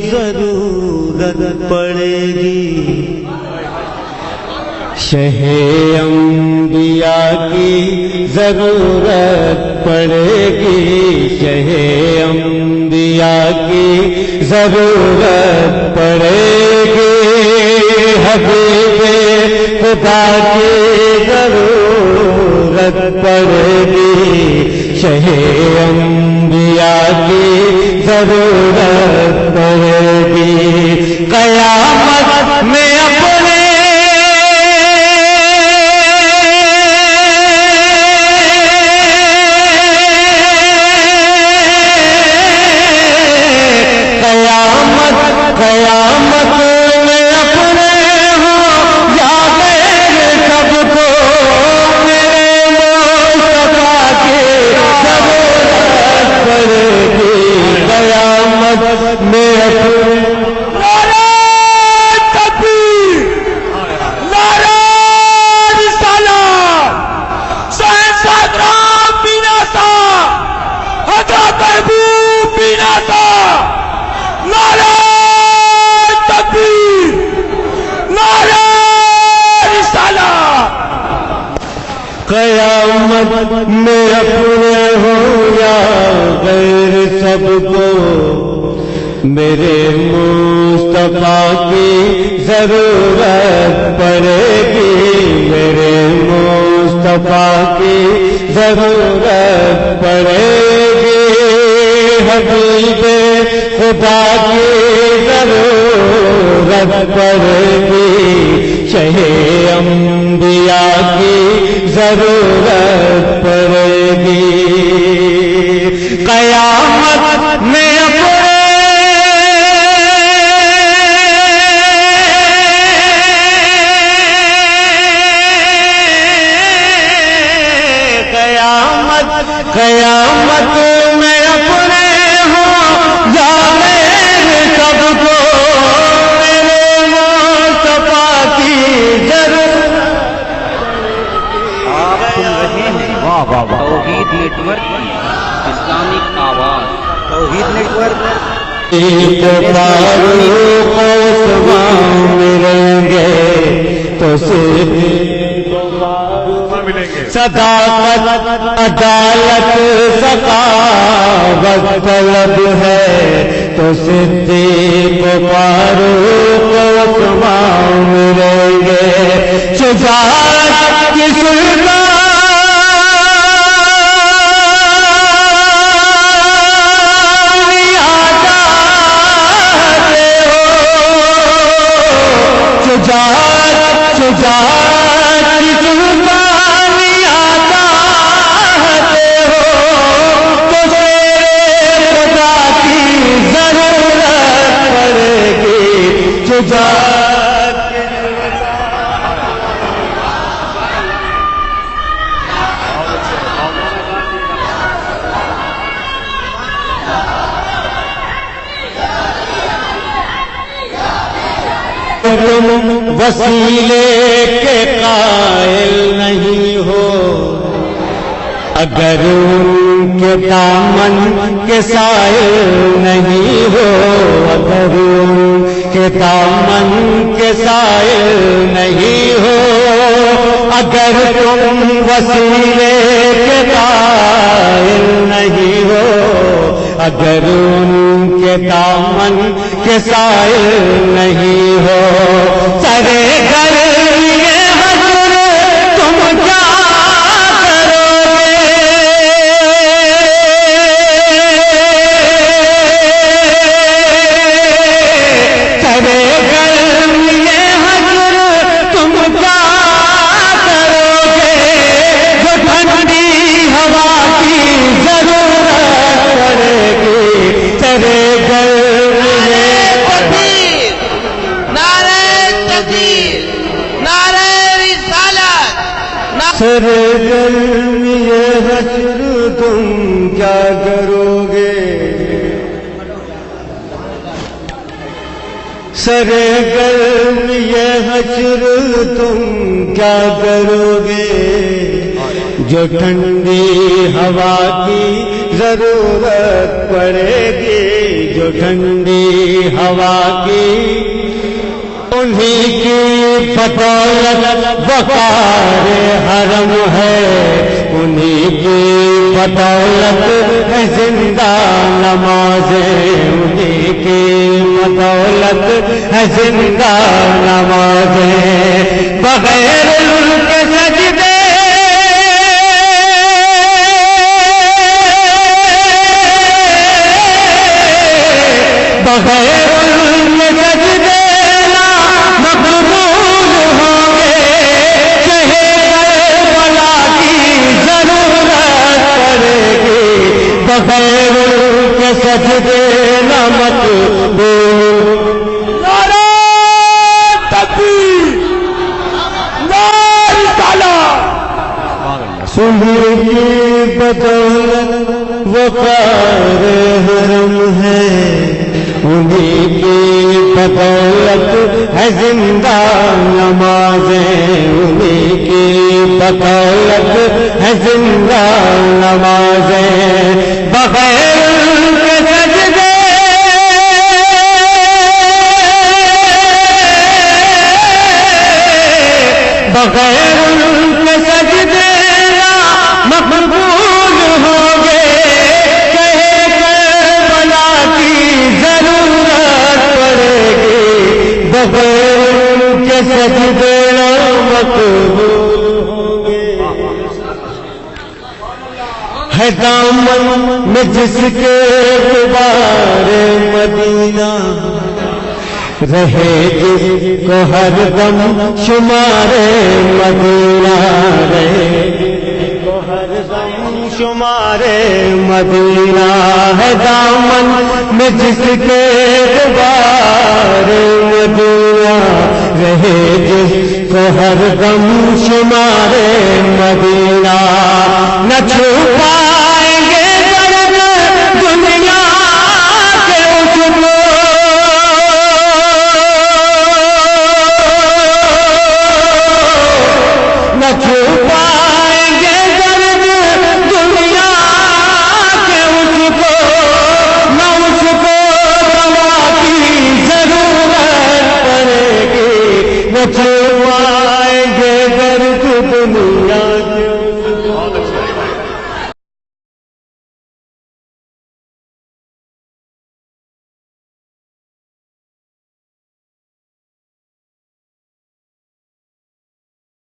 ضرورت پڑے گی، شہ انبیاء کی ضرورت پڑے گی، شہ انبیاء کی ضرورت پڑے گی، حبیب خدا کی ضرورت پڑے گی، شہ انبیاء کی ضرورت پڑے گی، قیامت میں اپنے قیامت میں اپنے ہو یا غیر سب کو میرے مصطفیٰ کی ضرورت پڑے گی، میرے مصطفیٰ کی ضرورت پڑے گی، حبیب خدا کی ضرورت پڑے گی، شہ انبیاء کی ضرورت پڑے گی، قیامت میں اپنے قیامت میں اپنے ہوں یا میرے سب کو میرے مصطفیٰ کی ضرورت۔ آپ سن رہے ہیں توحید نیٹ ورک کی اسلامک آواز، توحید نیٹ ورک۔ فاروق عثمان ملیں گے تو صداقت عدالت سخاوت طلب ہے تو صدیق فاروق عثمان ملیں گے، شجاعت کی سلطان وسیلے کے قائل نہیں ہو، اگر ان کے دامن کے سائل نہیں ہو، اگر ان کے دامن کے سائل نہیں ہو، اگر تم وسیلے کے قائل نہیں ہو، اگر ان کے دامن کے سائل نہیں ہو، سرے گر یہ حضر تم کیا کرو گے، سرے گر یہ حضر تم کیا کرو گے، جو ٹھنڈی ہوا کی ضرورت پڑے گی، سرے گر سرگرم یہ حشر تم کیا کرو گے، سرگرم یہ حشر تم کیا کرو گے، جو ٹھنڈی ہوا کی ضرورت پڑے گی، جو ٹھنڈی ہوا کی، انہی کی بدولت وقار حرم ہے، انہی کی بدولت ہے زندہ نمازیں، انہی کی بدولت ہے زندہ نمازیں، بغیر ان کے سجدے بغیر ان کے سجدے بغیر کے سجدے نہ مقبول۔ نعرہ تکبیر، نعرہ رسالہ، سنی کی بدولت وقار حرم ہے، انہی کی بدولت ہے زندہ نمازیں، انہی کی بدولت ہے زندہ نمازیں، بغیر ان کے سجدے بغیر ان کے سجدے مقبول ہوں گے، کہے کربلا کی ضرورت پڑے گی، بغیر ان کے سجدے مقبول ہوں گے۔ ہے دامن میں جس کے غبار مدینہ، رہے جس کو ہر دم شمار مدینہ، رہے جس کو ہر دم شمار مدینہ، ہے دامن میں جس کے غبار مدینہ، رہے جس کو ہر دم شمار مدینہ، نہ چھوٹ